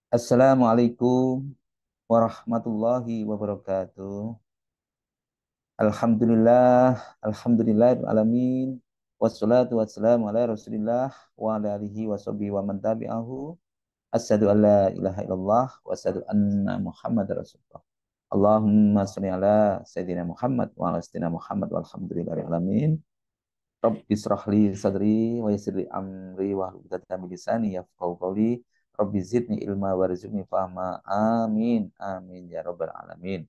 Assalamualaikum warahmatullahi wabarakatuh. Alhamdulillah, alamin. Wassalatu wassalamu ala Rasulillah wa ala alihi wa sahbihi wa man tabi'ahu. Asyhadu an la ilaha illallah wa asyhadu anna Muhammadar Rasulullah. Allahumma shalli ala sayyidina Muhammad wa ala sayyidina Muhammad walhamdulillahi alamin. Rabbi israh li sadri wa yassir li amri wa hlul 'uqdatam min lisani yafqahu qawli. Rabbi zidni ilma warzuqni fahma. Amin. Amin ya rabbal alamin.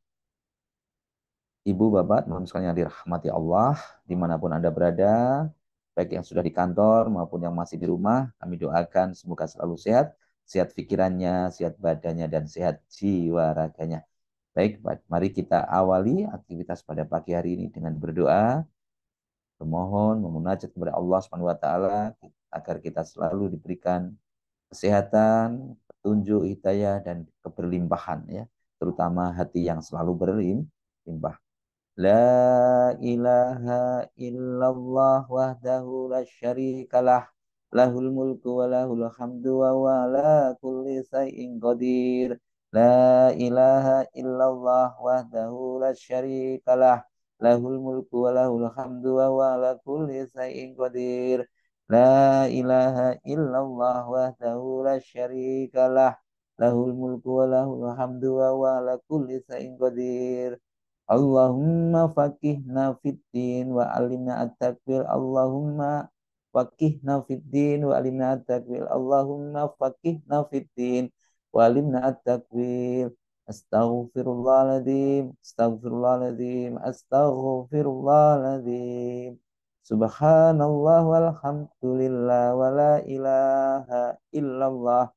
Ibu, bapak, teman sekalian yang dirahmati Allah, dimanapun Anda berada, baik yang sudah di kantor maupun yang masih di rumah, kami doakan semoga selalu sehat, sehat pikirannya, sehat badannya, dan sehat jiwa raganya. Baik, mari kita awali aktivitas pada pagi hari ini dengan berdoa, memohon, memunajat kepada Allah Subhanahu wa taala agar kita selalu diberikan kesehatan, petunjuk, hidayah dan keberlimpahan ya, terutama hati yang selalu berlimpah. La ilaha illallah wahdahu la syarikalah lahul mulku wa lahul hamdu wa huwa ala kulli syai'in qadir. La ilaha illallah wahdahu la syarikalah lahul mulku wa lahul hamdu wa huwa ala kulli syai'in qadir. La ilaha illallah wahdahu la syarikalah lahul mulku wa lahul hamdu wa huwa ala kulli syai'in qadir. Allahumma faqihna fid din wa alimna at-takwil. Allahumma faqihna fid din wa alimna at-takwil. Allahumma faqihna fid din wa alimna at-takwil. Astaghfirullahaladzim, astaghfirullahaladzim, astaghfirullahaladzim. Subhanallah walhamdulillah wa la ilaha illallah.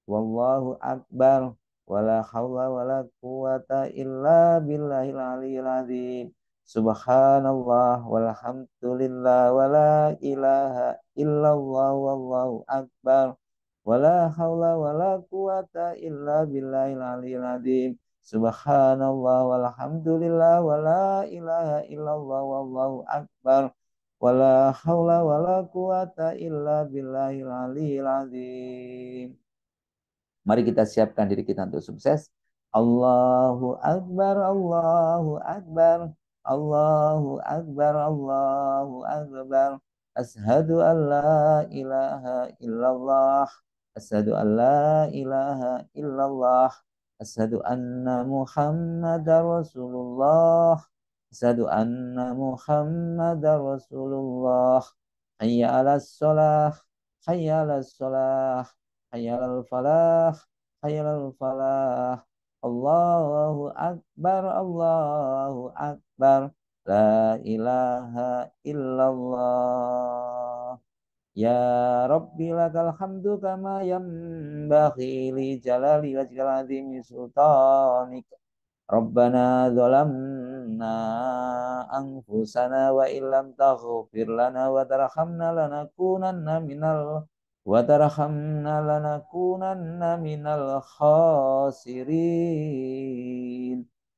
Wallahu akbar. Wala haula wala quwata illa billahil aliyil azim. Subhanallah walhamdulillah wala ilaha illallah wallahu akbar. Wala haula wala quwata illa billahil aliyil azim. Subhanallah walhamdulillah wala ilaha illallah wallahu akbar. Wala haula wala quwata illa billahil aliyil azim. Mari kita siapkan diri kita untuk sukses. Allahu Akbar, Allahu Akbar, Allahu Akbar, Allahu Akbar. Ashadu an la ilaha illallah. Ashadu an la ilaha illallah. Ashadu anna Muhammadar Rasulullah. Ashadu anna Muhammadar Rasulullah. Hayya ala sholah. Hayya ala sholah. Hayyal falah, hayyal falah. Allahu akbar, Allahu akbar. La ilaha illallah. Ya Rabbi lakal hamdu kama yanbaghi li jalali wajhil azimi sultanik. Rabbana zalamna anfusana wa illam taghfir lana wa tarhamna lanakunanna minal wa tarhamna lanakunanna minal khasirin.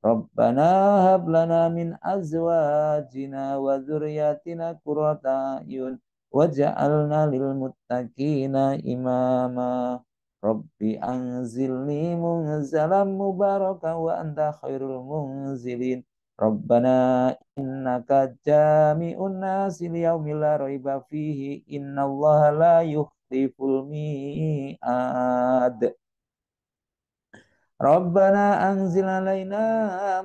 Rabbana hab lana min azwajina wa dzurriyyatina qurrata a'yun waj'alna lil muttaqina imama. Rabbi anzilni munzalam mubarakan wa anta khairul munzilin. Rabbana innaka jami'un nasi liyaumil la raiba fihi innallaha la yukhliful mi'ad. Rabbana anzil alaina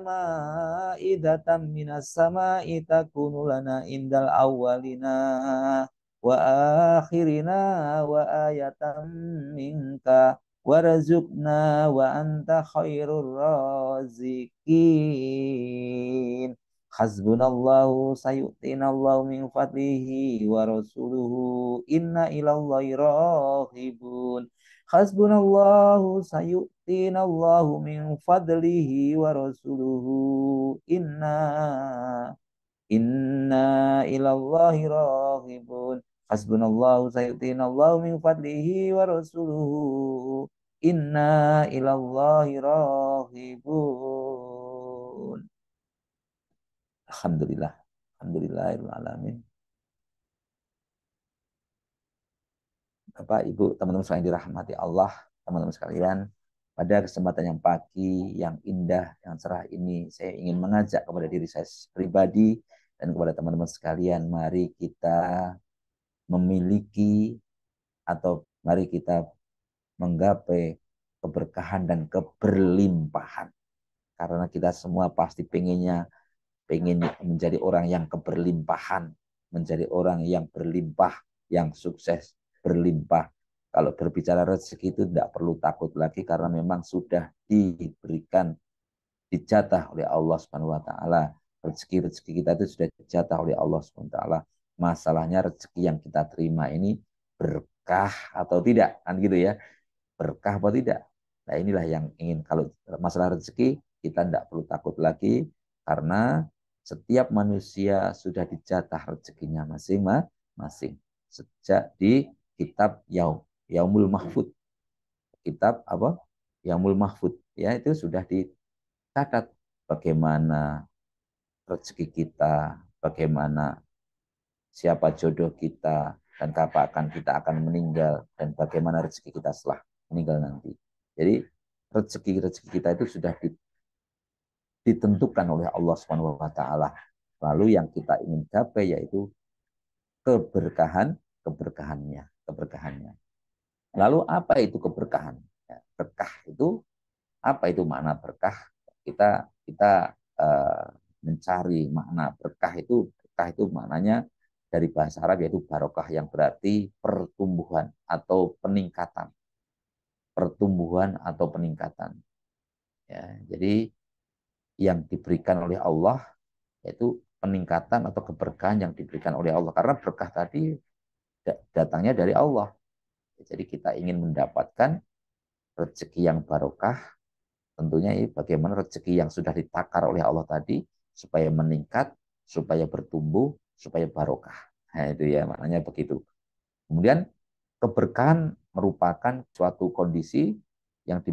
ma'idatan minas sama'i takunu lana indal awwalina wa akhirina wa ayatan minka warzuqna wa anta khairur raziqin. Hasbunallahu sayu'tinallahu min fadlihi wa rasuluhu inna ilallahi rahibun. Hasbunallahu sayu'tinallahu min fadlihi wa rasuluhu inna ilallahi raghibun. Hasbunallahu sayu'tinallahu min fadlihi wa rasuluhu inna ilallahi raghibun. Alhamdulillah. Alhamdulillahirabbil alamin. Bapak, Ibu, teman-teman sekalian dirahmati Allah, teman-teman sekalian. pada kesempatan yang pagi, yang indah, yang cerah ini, saya ingin mengajak kepada diri saya pribadi dan kepada teman-teman sekalian, mari kita memiliki atau mari kita menggapai keberkahan dan keberlimpahan. Karena kita semua pasti pengen menjadi orang yang keberlimpahan, menjadi orang yang berlimpah, yang sukses, berlimpah. Kalau berbicara rezeki itu tidak perlu takut lagi karena memang sudah diberikan, dijatah oleh Allah Subhanahu wa taala. Rezeki-rezeki kita itu sudah dijatah oleh Allah Subhanahu wa taala. Masalahnya rezeki yang kita terima ini berkah atau tidak, kan gitu ya. Berkah atau tidak. Nah, inilah yang ingin, kalau masalah rezeki kita tidak perlu takut lagi karena setiap manusia sudah dijatah rezekinya masing-masing sejak di kitab Yaumul Mahfud. Kitab apa? Yaumul Mahfud, ya, itu sudah dicatat bagaimana rezeki kita, bagaimana siapa jodoh kita, dan kapan kita akan meninggal, dan bagaimana rezeki kita setelah meninggal nanti. Jadi rezeki-rezeki kita itu sudah ditentukan oleh Allah Subhanahu wa taala. Lalu yang kita ingin capai yaitu keberkahan, keberkahannya. Lalu apa itu keberkahan? Ya, berkah itu apa, itu makna berkah? Kita mencari makna berkah itu maknanya dari bahasa Arab yaitu barokah, yang berarti pertumbuhan atau peningkatan, ya. Jadi yang diberikan oleh Allah yaitu peningkatan atau keberkahan yang diberikan oleh Allah, karena berkah tadi datangnya dari Allah. Jadi kita ingin mendapatkan rezeki yang barokah, tentunya ini bagaimana rezeki yang sudah ditakar oleh Allah tadi supaya meningkat, supaya bertumbuh, supaya barokah. Nah, itu ya maknanya begitu. Kemudian keberkahan merupakan suatu kondisi yang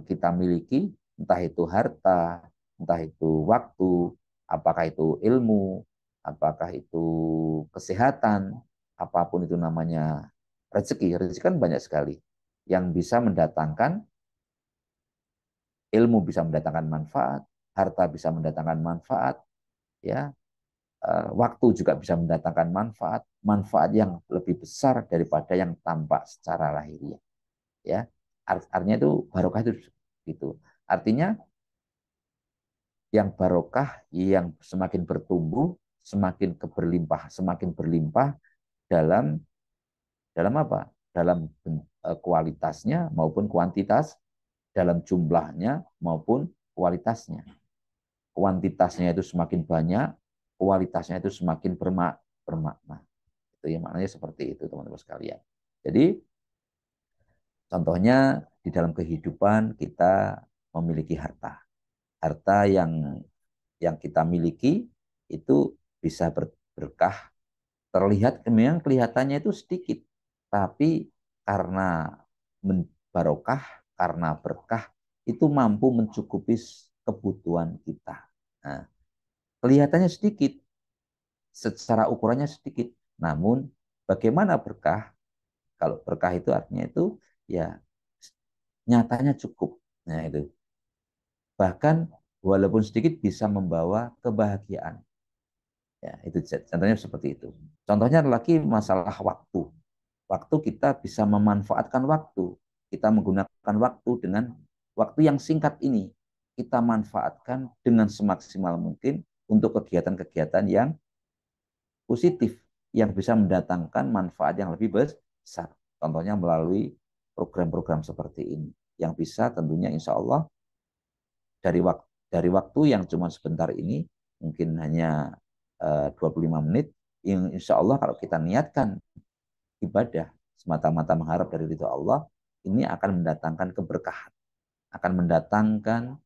kita miliki, entah itu harta, entah itu waktu, apakah itu ilmu, apakah itu kesehatan, apapun itu namanya rezeki. Rezeki kan banyak sekali yang bisa mendatangkan, ilmu bisa mendatangkan manfaat, harta bisa mendatangkan manfaat, ya, waktu juga bisa mendatangkan manfaat, manfaat yang lebih besar daripada yang tampak secara lahiriah, ya. Artinya itu barokah itu gitu. Artinya yang barokah, yang semakin bertumbuh, semakin berlimpah dalam dalam apa? Dalam kualitasnya maupun kuantitas, dalam jumlahnya maupun kualitasnya. Kuantitasnya itu semakin banyak, kualitasnya itu semakin bermakna. Itu ya, maknanya seperti itu teman-teman sekalian. Jadi contohnya di dalam kehidupan kita memiliki harta. Harta yang kita miliki itu bisa berkah, terlihat memang kelihatannya itu sedikit, tapi karena barokah, karena berkah itu mampu mencukupi kebutuhan kita. Nah, kelihatannya sedikit, secara ukurannya sedikit, namun bagaimana berkah? Kalau berkah itu artinya itu ya nyatanya cukup. Nah, itu bahkan walaupun sedikit bisa membawa kebahagiaan. Ya, itu contohnya seperti itu. Contohnya lagi masalah waktu. Waktu kita bisa memanfaatkan waktu. Kita menggunakan waktu dengan waktu yang singkat ini. Kita manfaatkan dengan semaksimal mungkin untuk kegiatan-kegiatan yang positif, yang bisa mendatangkan manfaat yang lebih besar. Contohnya melalui program-program seperti ini. Yang bisa tentunya insya Allah dari waktu yang cuma sebentar ini, mungkin hanya 25 menit, yang insya Allah kalau kita niatkan ibadah semata-mata mengharap dari ridho Allah, ini akan mendatangkan keberkahan, akan mendatangkan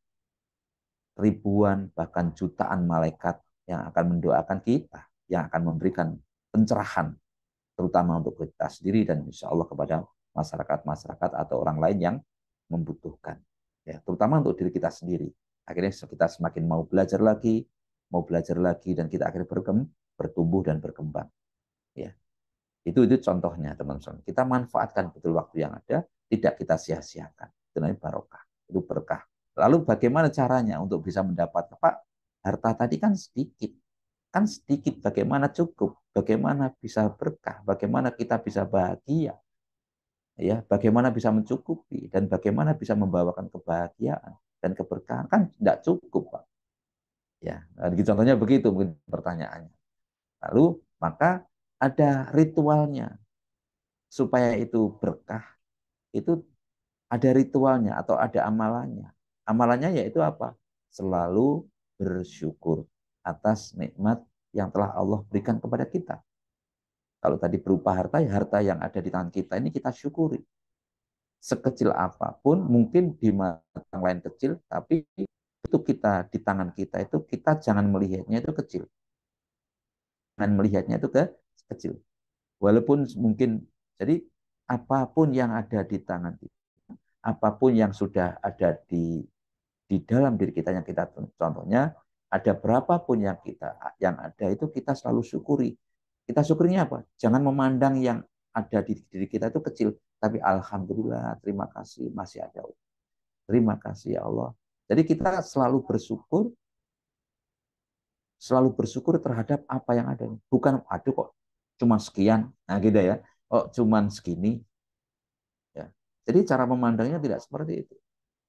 ribuan bahkan jutaan malaikat yang akan mendoakan kita, yang akan memberikan pencerahan terutama untuk kita sendiri dan insya Allah kepada masyarakat-masyarakat atau orang lain yang membutuhkan, ya, terutama untuk diri kita sendiri. Akhirnya kita semakin mau belajar lagi dan kita akhirnya bertumbuh dan berkembang, ya. Itu contohnya teman-teman. Kita manfaatkan betul waktu yang ada, tidak kita sia-siakan. Itu namanya barokah. itu berkah. Lalu bagaimana caranya untuk bisa mendapat, Pak? Harta tadi kan sedikit, bagaimana cukup, bagaimana bisa berkah, bagaimana kita bisa bahagia, ya, bagaimana bisa mencukupi dan bagaimana bisa membawakan kebahagiaan dan keberkahan, kan tidak cukup, Pak. Ya, nah, contohnya begitu mungkin pertanyaannya. Lalu maka ada ritualnya supaya itu berkah, itu ada ritualnya atau ada amalannya. Amalannya yaitu apa? Selalu bersyukur atas nikmat yang telah Allah berikan kepada kita. Kalau tadi berupa harta, ya harta yang ada di tangan kita ini kita syukuri. Sekecil apapun, mungkin di mata yang lain kecil, tapi itu kita di tangan kita itu kita jangan melihatnya itu kecil. Jangan melihatnya itu kecil. Walaupun mungkin, jadi apapun yang ada di tangan kita, apapun yang sudah ada di dalam diri kita yang kita, contohnya ada berapapun yang ada itu kita selalu syukuri. Kita syukurnya apa? Jangan memandang yang ada di diri kita itu kecil, tapi alhamdulillah, terima kasih masih ada. Terima kasih ya Allah. Jadi kita selalu bersyukur terhadap apa yang ada. Bukan aduh kok cuma sekian, nah gitu ya. Oh, cuman segini, ya. Jadi cara memandangnya tidak seperti itu.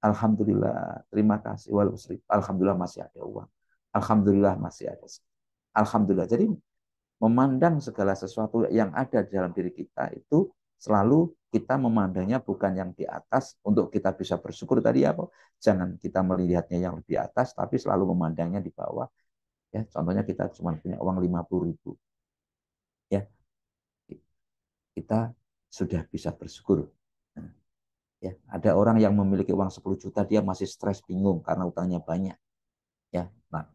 Alhamdulillah, terima kasih. Alhamdulillah masih ada uang. Alhamdulillah masih ada. Alhamdulillah. Jadi memandang segala sesuatu yang ada di dalam diri kita itu selalu kita memandangnya bukan yang di atas untuk kita bisa bersyukur tadi apa. Jangan kita melihatnya yang di atas, tapi selalu memandangnya di bawah. Ya, contohnya kita cuma punya uang 50.000. Ya, kita sudah bisa bersyukur. Nah, ya, ada orang yang memiliki uang 10 juta, dia masih stres bingung karena utangnya banyak. Ya, nah,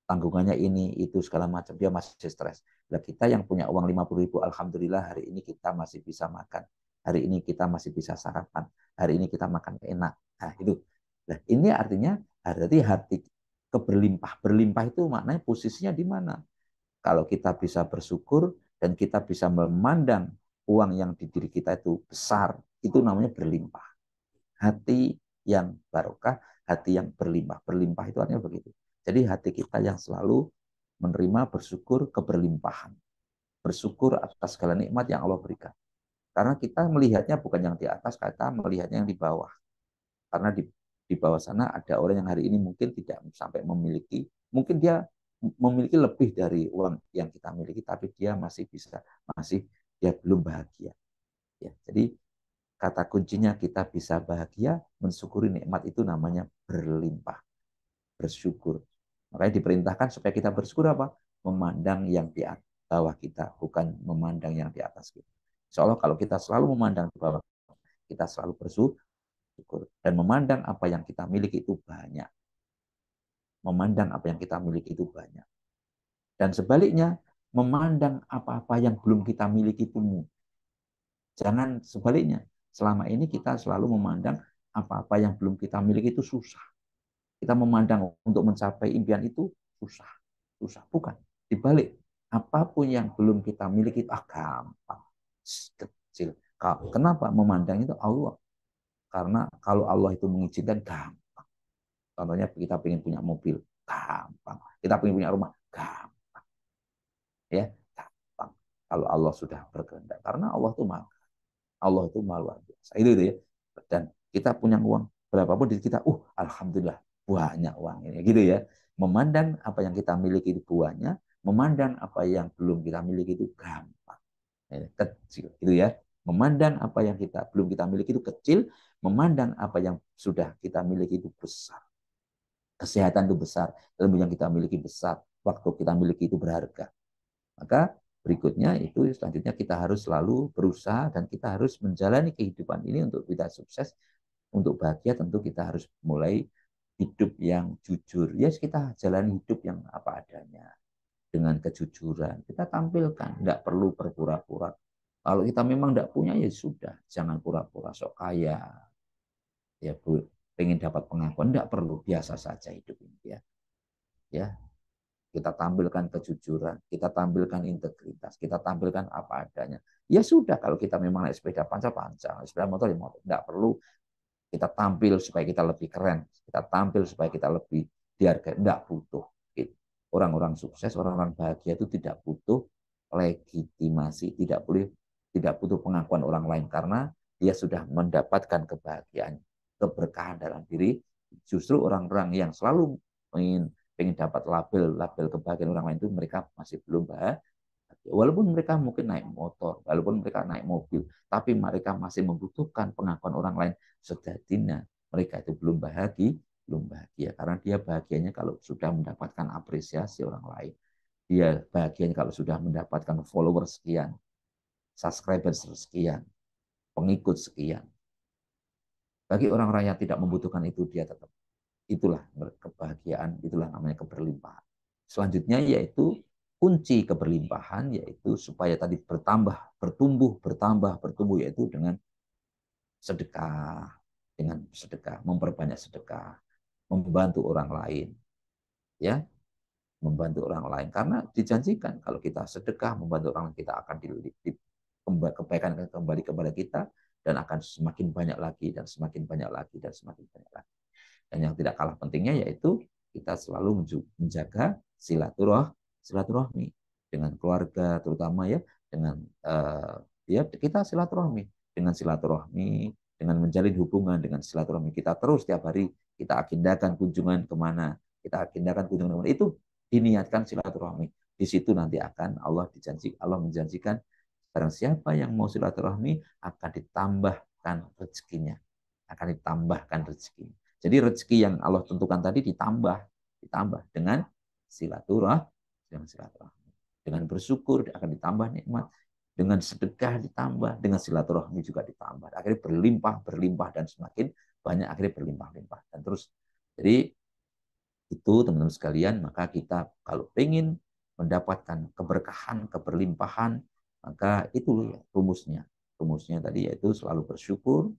tanggungannya ini itu segala macam, dia masih stres. Nah, kita yang punya uang 50.000, alhamdulillah hari ini kita masih bisa makan, hari ini kita masih bisa sarapan, hari ini kita makan enak. Nah itu, nah ini artinya hati berlimpah itu maknanya posisinya di mana. Kalau kita bisa bersyukur dan kita bisa memandang uang yang di diri kita itu besar, itu namanya berlimpah. Hati yang barokah, hati yang berlimpah. Berlimpah itu artinya begitu. Jadi hati kita yang selalu menerima, bersyukur keberlimpahan. Bersyukur atas segala nikmat yang Allah berikan. Karena kita melihatnya bukan yang di atas, kita melihatnya yang di bawah. Karena di bawah sana ada orang yang hari ini mungkin tidak sampai memiliki, mungkin dia memiliki lebih dari uang yang kita miliki, tapi dia dia belum bahagia. Ya, jadi kata kuncinya kita bisa bahagia, mensyukuri nikmat itu namanya berlimpah, bersyukur. Makanya diperintahkan supaya kita bersyukur apa? Memandang yang di bawah kita, bukan memandang yang di atas kita. Insya Allah kalau kita selalu memandang di bawah, kita selalu bersyukur. Dan memandang apa yang kita miliki itu banyak. Memandang apa yang kita miliki itu banyak. Dan sebaliknya, memandang apa-apa yang belum kita miliki itu mudah. Jangan sebaliknya. Selama ini kita selalu memandang apa-apa yang belum kita miliki itu susah. Kita memandang untuk mencapai impian itu susah. Susah. Bukan. Dibalik. Apapun yang belum kita miliki itu gampang. Kecil. Kenapa memandang itu Allah? Karena kalau Allah itu mengizinkan gampang. Contohnya kita ingin punya mobil. Gampang. Kita ingin punya rumah. Gampang. Ya, gampang. Kalau Allah sudah berkehendak. Karena Allah itu maha. Allah itu maha luar biasa. Itu ya. Dan kita punya uang berapapun di kita, alhamdulillah banyak uang ini, gitu ya. Memandang apa yang kita miliki itu banyak, memandang apa yang belum kita miliki itu gampang, kecil, gitu ya. Memandang apa yang belum kita miliki itu kecil, memandang apa yang sudah kita miliki itu besar. Kesehatan itu besar, ilmu yang kita miliki besar, waktu kita miliki itu berharga. Maka berikutnya itu selanjutnya kita harus selalu berusaha dan kita harus menjalani kehidupan ini untuk kita sukses, untuk bahagia tentu kita harus mulai hidup yang jujur. Ya kita jalani hidup yang apa adanya dengan kejujuran. Kita tampilkan, tidak perlu berpura-pura. Kalau kita memang tidak punya ya sudah, jangan pura-pura sok kaya. Ya Bu, pengen dapat pengakuan tidak perlu, biasa saja hidup ini ya. Ya, kita tampilkan kejujuran, kita tampilkan integritas, kita tampilkan apa adanya. Ya sudah, kalau kita memang naik sepeda panca, sepeda motor ya motor, tidak perlu Kita tampil supaya kita lebih keren, kita tampil supaya kita lebih dihargai. Enggak butuh. Orang-orang sukses, orang-orang bahagia itu tidak butuh legitimasi, tidak butuh pengakuan orang lain karena dia sudah mendapatkan kebahagiaan, keberkahan dalam diri. Justru orang-orang yang selalu ingin dapat label kebahagiaan orang lain itu mereka masih belum bahagia. Walaupun mereka mungkin naik motor, walaupun mereka naik mobil, tapi mereka masih membutuhkan pengakuan orang lain. Sejatinya mereka itu belum bahagia karena dia bahagianya kalau sudah mendapatkan apresiasi orang lain. Dia bahagianya kalau sudah mendapatkan followers sekian, subscribers sekian, pengikut sekian. Bagi orang-orang yang tidak membutuhkan itu, dia tetap itulah kebahagiaan, itulah namanya keberlimpahan. Selanjutnya yaitu kunci keberlimpahan yaitu supaya tadi bertumbuh yaitu dengan sedekah, memperbanyak sedekah, membantu orang lain, ya, membantu orang lain karena dijanjikan kalau kita sedekah membantu orang lain kita akan kebaikan akan kembali kepada kita dan akan semakin banyak lagi dan semakin banyak lagi dan semakin banyak lagi. Dan yang tidak kalah pentingnya yaitu kita selalu menjaga silaturahmi dengan keluarga terutama ya dengan ya kita silaturahmi dengan menjalin hubungan dengan silaturahmi kita terus setiap hari kita agendakan kunjungan kemana itu diniatkan silaturahmi di situ nanti akan Allah menjanjikan barang siapa yang mau silaturahmi akan ditambahkan rezekinya jadi rezeki yang Allah tentukan tadi ditambah dengan silaturahmi. Dengan bersyukur akan ditambah nikmat, dengan sedekah ditambah, dengan silaturahmi juga ditambah. Akhirnya berlimpah dan semakin banyak akhirnya berlimpah-limpah dan terus. Jadi itu teman-teman sekalian, maka kita kalau ingin mendapatkan keberkahan, keberlimpahan, maka itu ya rumusnya. Rumusnya tadi yaitu selalu bersyukur,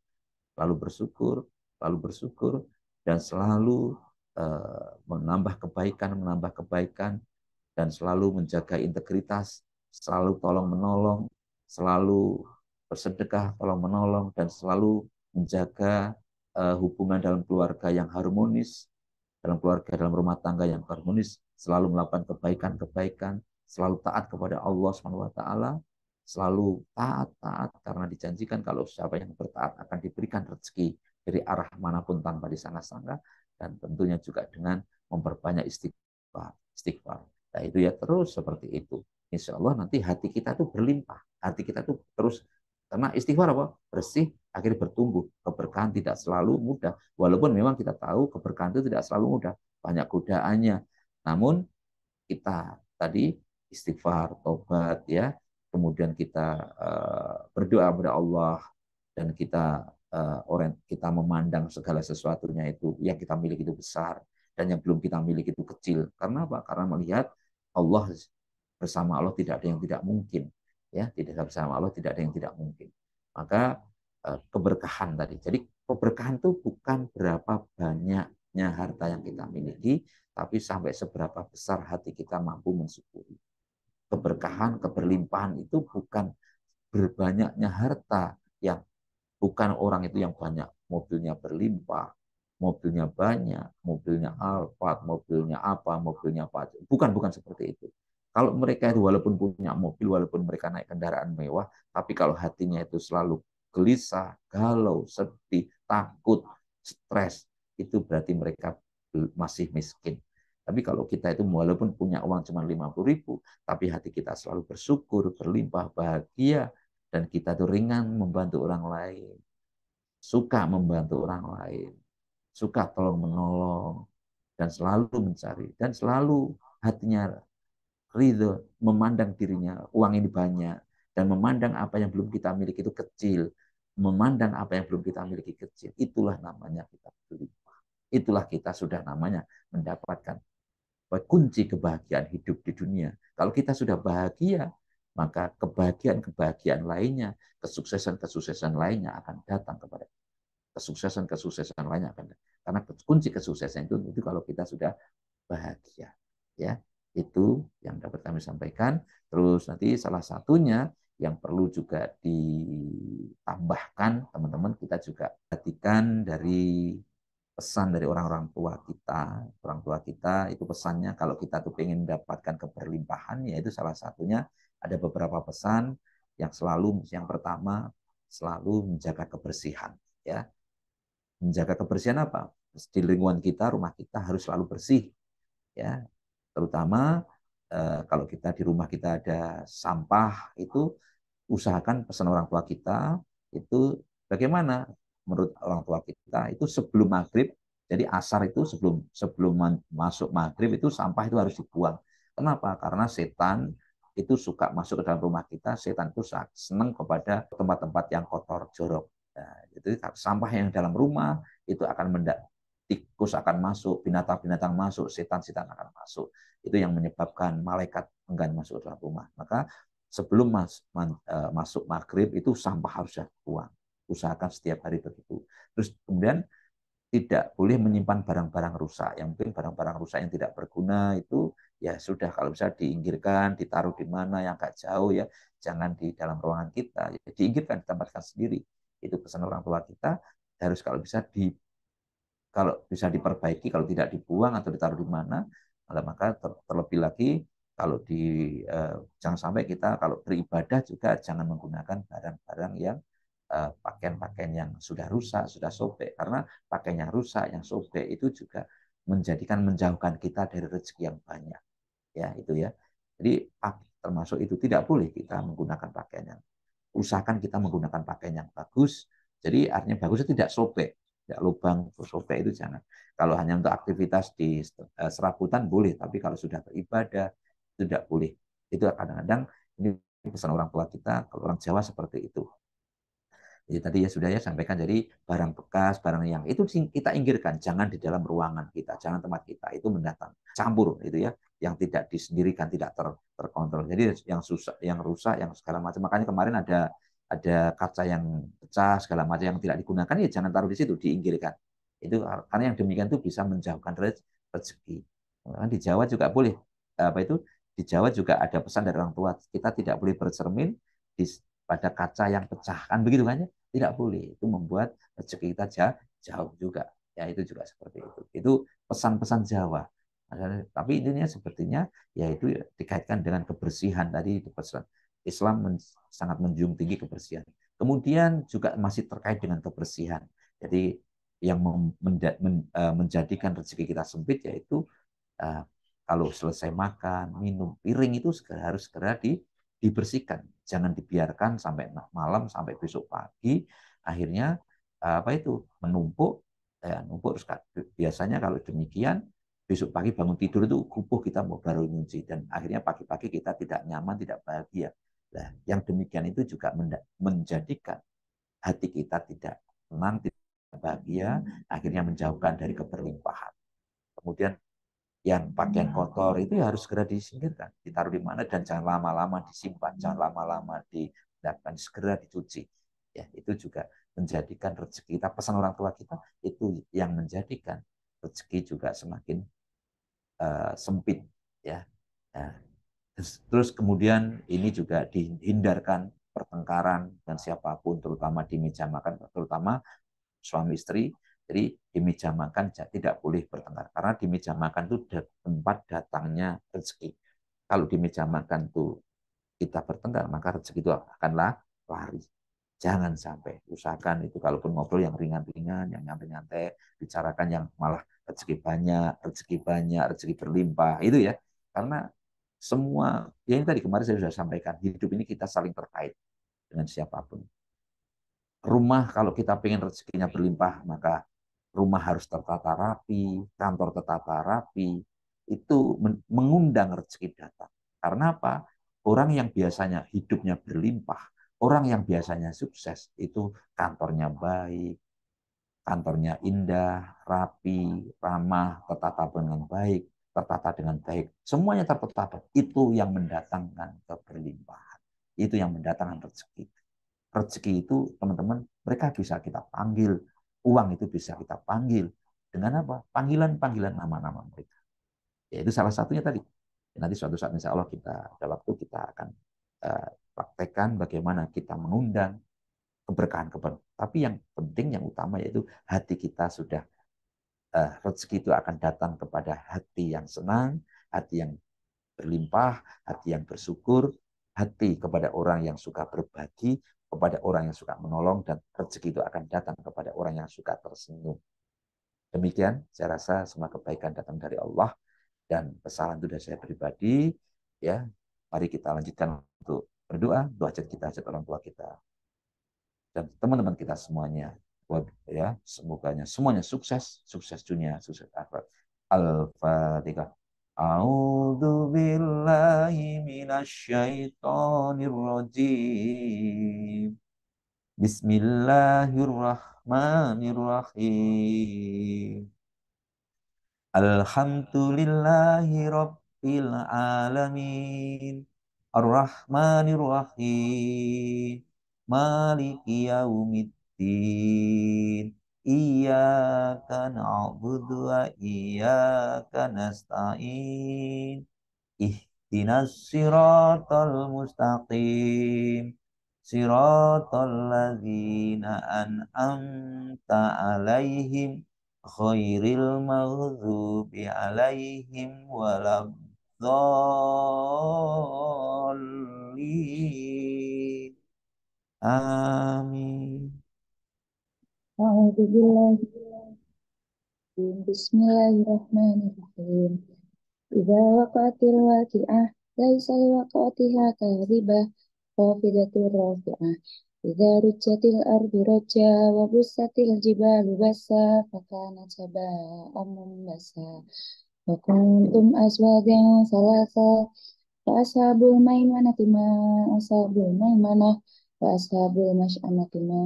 selalu bersyukur, selalu bersyukur, dan selalu menambah kebaikan, dan selalu menjaga integritas, selalu tolong-menolong, selalu bersedekah, tolong-menolong, dan selalu menjaga hubungan dalam keluarga yang harmonis, dalam rumah tangga yang harmonis, selalu melakukan kebaikan-kebaikan, selalu taat kepada Allah SWT, selalu taat karena dijanjikan kalau siapa yang bertaat akan diberikan rezeki dari arah manapun tanpa disangka-sangka dan tentunya juga dengan memperbanyak istighfar. Nah itu ya terus seperti itu. Insya Allah nanti hati kita tuh berlimpah, hati kita tuh terus karena istighfar apa? Bersih, akhirnya bertumbuh. Keberkahan tidak selalu mudah. Walaupun memang kita tahu keberkahan itu tidak selalu mudah. Banyak godaannya. Namun kita tadi istighfar, tobat, ya, kemudian kita berdoa kepada Allah dan kita memandang segala sesuatunya itu yang kita miliki itu besar dan yang belum kita miliki itu kecil. Karena apa? Karena melihat Allah bersama Allah tidak ada yang tidak mungkin, ya, tidak bersama Allah tidak ada yang tidak mungkin. Maka keberkahan tadi. Jadi keberkahan itu bukan berapa banyaknya harta yang kita miliki, tapi sampai seberapa besar hati kita mampu mensyukuri. Keberkahan, keberlimpahan itu bukan berbanyaknya harta, yang bukan orang itu yang banyak mobilnya berlimpah, mobilnya banyak, mobilnya Alphard, mobilnya apa, bukan seperti itu. Kalau mereka itu walaupun punya mobil, walaupun mereka naik kendaraan mewah, tapi kalau hatinya itu selalu gelisah, galau, sedih, takut, stres, itu berarti mereka masih miskin. Tapi kalau kita itu walaupun punya uang cuma 50.000, tapi hati kita selalu bersyukur, berlimpah, bahagia, dan kita tuh ringan membantu orang lain, suka membantu orang lain, suka tolong menolong, dan selalu mencari, dan selalu hatinya ridho, memandang dirinya uang ini banyak, dan memandang apa yang belum kita miliki itu kecil, memandang apa yang belum kita miliki kecil, itulah namanya kita berlimpah. Itulah kita sudah namanya mendapatkan kunci kebahagiaan hidup di dunia. Kalau kita sudah bahagia, maka kebahagiaan-kebahagiaan lainnya, kesuksesan-kesuksesan lainnya akan datang kepada kita. Kesuksesan-kesuksesan lainnya akan datang. Karena kunci kesuksesan itu kalau kita sudah bahagia. Ya, itu yang dapat kami sampaikan. Terus nanti salah satunya yang perlu juga ditambahkan, teman-teman, kita juga perhatikan dari pesan dari orang-orang tua kita. Orang tua kita itu pesannya kalau kita tuh pengen mendapatkan keberlimpahan, yaitu salah satunya ada beberapa pesan yang selalu, yang pertama selalu menjaga kebersihan, ya. Menjaga kebersihan apa? Di lingkungan kita, rumah kita harus selalu bersih, ya. Terutama kalau kita di rumah kita ada sampah, itu usahakan pesan orang tua kita itu bagaimana menurut orang tua kita itu sebelum maghrib, jadi asar itu sebelum sebelum masuk maghrib itu sampah itu harus dibuang. Kenapa? Karena setan itu suka masuk ke dalam rumah kita. Setan itu senang kepada tempat-tempat yang kotor, jorok. Nah, itu sampah yang dalam rumah itu akan tikus akan masuk, binatang-binatang masuk, setan-setan akan masuk. Itu yang menyebabkan malaikat enggan masuk ke dalam rumah. Maka sebelum masuk maghrib itu sampah harus dibuang. Usahakan setiap hari begitu. Terus kemudian tidak boleh menyimpan barang-barang rusak. Yang penting barang-barang rusak yang tidak berguna itu ya sudah, kalau bisa diinggirkan, ditaruh di mana yang agak jauh, ya. Jangan di dalam ruangan kita. Ya, diinggirkan, ditempatkan sendiri. Itu pesan orang tua kita, harus kalau bisa diperbaiki, kalau tidak dibuang atau ditaruh di mana, maka terlebih lagi kalau jangan sampai kita kalau beribadah juga jangan menggunakan barang-barang yang pakaian-pakaian yang sudah rusak, sudah sobek, karena pakaian yang rusak, yang sobek itu juga menjauhkan kita dari rezeki yang banyak, ya itu ya. Jadi termasuk itu tidak boleh kita menggunakan pakaian yang, usahakan kita menggunakan pakaian yang bagus. Jadi artinya bagusnya tidak sobek, tidak lubang, sobek itu jangan. Kalau hanya untuk aktivitas di serabutan boleh, tapi kalau sudah beribadah tidak boleh. Itu kadang-kadang ini pesan orang tua kita, kalau orang Jawa seperti itu. Jadi tadi ya sudah ya sampaikan, jadi barang bekas, barang yang itu kita inggirkan, jangan di dalam ruangan kita, jangan tempat kita, itu mendatang campur itu ya, yang tidak disendirikan, tidak terkontrol. Jadi yang susah, yang rusak, yang segala macam. Makanya kemarin ada kaca yang pecah segala macam yang tidak digunakan, ya jangan taruh di situ, diinggirkan. Itu karena yang demikian itu bisa menjauhkan rezeki. Nah, di Jawa juga boleh, apa itu, di Jawa juga ada pesan dari orang tua, kita tidak boleh bercermin pada kaca yang pecah, kan begitu kan ya. Tidak boleh, itu membuat rezeki kita jauh juga, ya. Itu juga seperti itu pesan-pesan Jawa. Tapi intinya sepertinya yaitu dikaitkan dengan kebersihan tadi. Islam sangat menjunjung tinggi kebersihan. Kemudian juga masih terkait dengan kebersihan, jadi yang menjadikan rezeki kita sempit yaitu kalau selesai makan, minum, piring itu harus segera dibersihkan. Jangan dibiarkan sampai malam, sampai besok pagi. Akhirnya apa itu menumpuk, numpuk. Biasanya kalau demikian, besok pagi bangun tidur itu kupuh, kita mau baru nyuci, dan akhirnya pagi-pagi kita tidak nyaman, tidak bahagia. Nah, yang demikian itu juga menjadikan hati kita tidak tenang, tidak bahagia, akhirnya menjauhkan dari keberlimpahan. Kemudian yang pakaian kotor itu harus segera disingkirkan, ditaruh di mana, dan jangan lama-lama disimpan, jangan lama-lama dan segera dicuci. Ya, itu juga menjadikan rezeki kita, pesan orang tua kita itu yang menjadikan rezeki juga semakin sempit, ya. Nah, terus kemudian ini juga dihindarkan pertengkaran dan siapapun, terutama di meja makan, terutama suami istri. Jadi di meja makan tidak boleh bertengkar, karena di meja makan itu tempat datangnya rezeki. Kalau di meja makan tuh kita bertengkar, maka rezeki itu akanlah lari. Jangan sampai, usahakan itu kalaupun ngobrol yang ringan-ringan, yang nyantai-nyantai, bicarakan yang malah rezeki banyak, rezeki berlimpah, itu ya. Karena semua, ya ini tadi kemarin saya sudah sampaikan, hidup ini kita saling terkait dengan siapapun. Rumah kalau kita pengen rezekinya berlimpah, maka rumah harus tertata rapi, kantor tertata rapi, itu mengundang rezeki datang. Karena apa? Orang yang biasanya hidupnya berlimpah, orang yang biasanya sukses, itu kantornya baik, kantornya indah, rapi, ramah, tertata dengan baik, tertata dengan baik. Semuanya tertata. Itu yang mendatangkan keberlimpahan. Itu yang mendatangkan rezeki. Rezeki itu, teman-teman, mereka bisa kita panggil. Uang itu bisa kita panggil. Dengan apa? Panggilan-panggilan nama-nama mereka. Ya, itu salah satunya tadi. Nanti suatu saat insya Allah kita ada waktu kita akan praktekkan bagaimana kita mengundang keberkahan-keberkahan. Tapi yang penting, yang utama yaitu hati kita sudah rezeki itu akan datang kepada hati yang senang, hati yang berlimpah, hati yang bersyukur, hati kepada orang yang suka berbagi, kepada orang yang suka menolong, dan rezeki itu akan datang kepada orang yang suka tersenyum. Demikian, saya rasa semua kebaikan datang dari Allah dan kesalahan itu dari saya pribadi. Ya, mari kita lanjutkan untuk berdoa, doa hajat kita, hajat orang tua kita, dan teman-teman kita semuanya. Ya, semuanya sukses, sukses dunia, sukses akhirat. Al-Fatihah. A'udzu billahi minasyaitonir rajim. Bismillahirrahmanirrahim. Alhamdulillahi Rabbil Alamin. Ar-Rahmanir Rahim. Maliki Yaumiddin. Iyyaka na'budu wa iyyaka nasta'in. Ihdinas siratal mustaqim. Siratal ladzina an'amta alaihim khairil maghdubi alaihim waladdallin. Amin. A'udzubillahi Bismillahirrahmanirrahim. Idza waqa'atil waqi'ah laisa liwaqa'atiha kadhibah khafidatur rafi'ah. Idza rujjatil ardu rajja wa bussatil jibalu bassa fakanat saba'an munbasa. Wa kuntum aswajan salasa fa ashabul maimanati ma ashabul maimanah wa ashabul masy'amati ma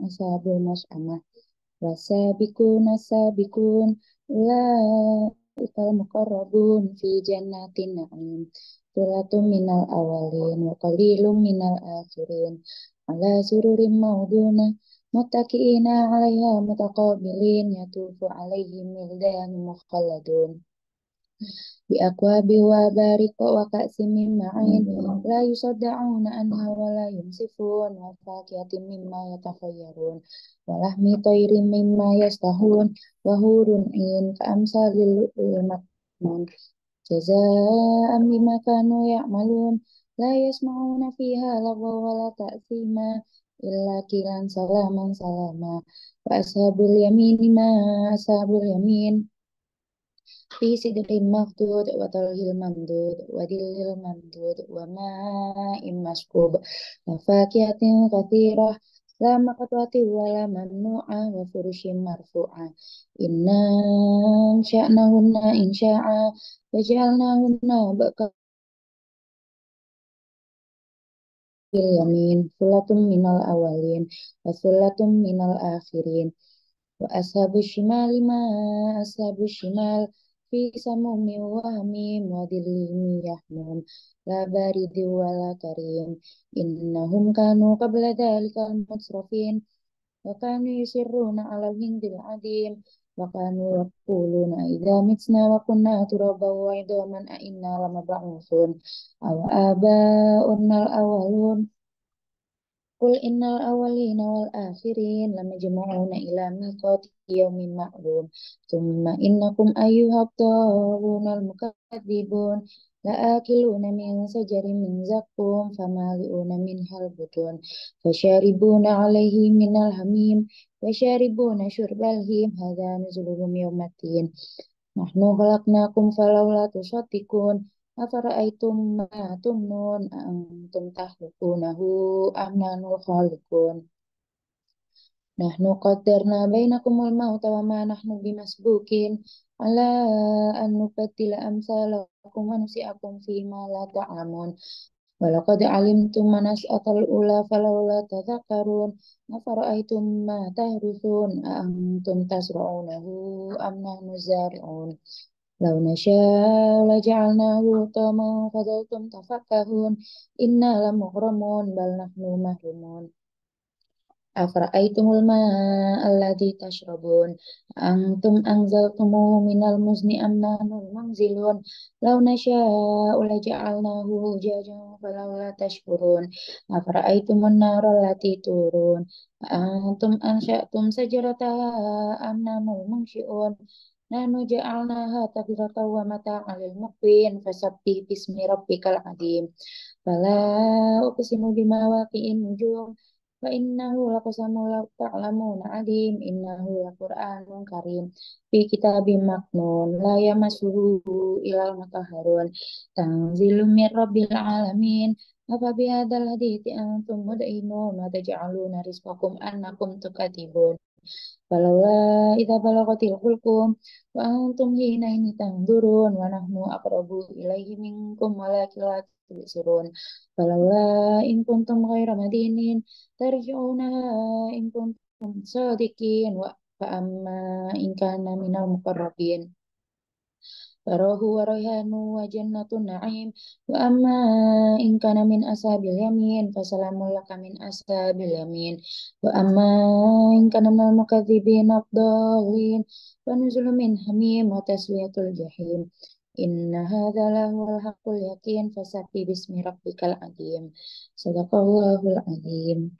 ashabul masy'amah. Wasabiqun asabiqun ulaikal muqarrabun fi jannatin na'im. Suratun minal awalin wa qalilum minal akhirin. Ala sururim mauduna muttaqiina 'alaiha mutaqabilin yatufu 'alaihim wildan mukhalladun. Bi akwabi wa bariko wa ka'sim min ma'in la yusaddauna anha wa la yumsifun wa fakihatin mimma yatakhayyarun wa lahmi tayrin mimma yastahun wa hurun in ka amsalil maknun jazaa'an bima kanu ya'malun la yasma'una fiha lagwa wa la ta'sima illa kilan salaman salama wa ashabul yamini ma ashabul yamin fi sidqin maqdud wa talhil mamdud wa dillil mamdud wa ma'im maskub wa fakihatin kathirah la maqtu'ati wa la mamnu'ah wa furushim marfu'ah inna sya'nahunna insya'a wa ja'alnahunna baqal yamin sulatum minal awalin wa sulatum minal akhirin wa ashabu shimali ma ashabu shimal fi samumi wa hamim wa dhillin yahmum la baridi wa la karim innahum kanu qabla dhalikal mutsrafin wa kanu yusirruna ala hindil adim wa kanu yaquluna idza mitna wa kunna turaban wa idaman a inna lamab'utsun aw aba'unnal awwalun Qul innal awwalina wal akhirin lamajmu'una ila miqati yaumin ma'lum. Tsumma innakum ayyuhat dhalunal mukadzibun la'akiluna min sajarin min zaqqum famali'una minhal butun fasharibuna 'alaihi minal hamim washaribuna syurbal him hadza nuzuluhum yaumaddin. Nahnu khalaqnakum falawla tusaddiqun afara'aytum ma tumnun antum tahlukunahu am nanul khaliqun. Nahnu qaddarna bainakumul mauta wa ma nahnu bimasbukin ala an nubaddila amsalakum wa nusi'akum fima la ta'lamun. Walaqad alimtum manas'atal ula falawla tadhakkarun afara'aytum ma tahrusun antum tasra'unahu am nahnu zari'un. Law nasya'u laja'alnahu hutaman fadhaltum tafakkahun inna lamughramun bal nahnu mahrumun. أفرأيتم الماء الذي تشربون أنتم أنزلتموه من المزن أم نحن المنزلون لو نشاء لجعلناه أجاجا فلولا تشكرون أفرأيتم النار التي تورون أنتم أنشأتم شجرتها أم نحن المنشئون نحن جعلناها تذكرة ومتاعا للمقوين فسبح باسم ربك العظيم فلا أقسم بمواقع النجوم فإنه لقسم لو تعلمون عليم إنه لقرآن كريم في كتاب مكنون لا يمسه إلا المطهرون تنزيل من رب العالمين أفبهذا الحديث أنتم مدهنون وتجعلون رزقكم أنكم تكذبون فلولا إذا بلغت الحلقوم وأنتم حينئذ تنظرون ونحن أقرب إليه منكم ولكن لا تبصرون فلولا إن كنتم غير مدينين ترجعونها إن كنتم صادقين فأما إن كان من المقربين فروح وريحان وجنة النعيم وأما إن كان من أصحاب اليمين فسلام لك من أصحاب اليمين وأما إن كان من المكذبين الضالين فنزل من حميم وتسوية الجحيم إن هذا لهو الحق اليقين فسبح باسم ربك العظيم صدق الله العظيم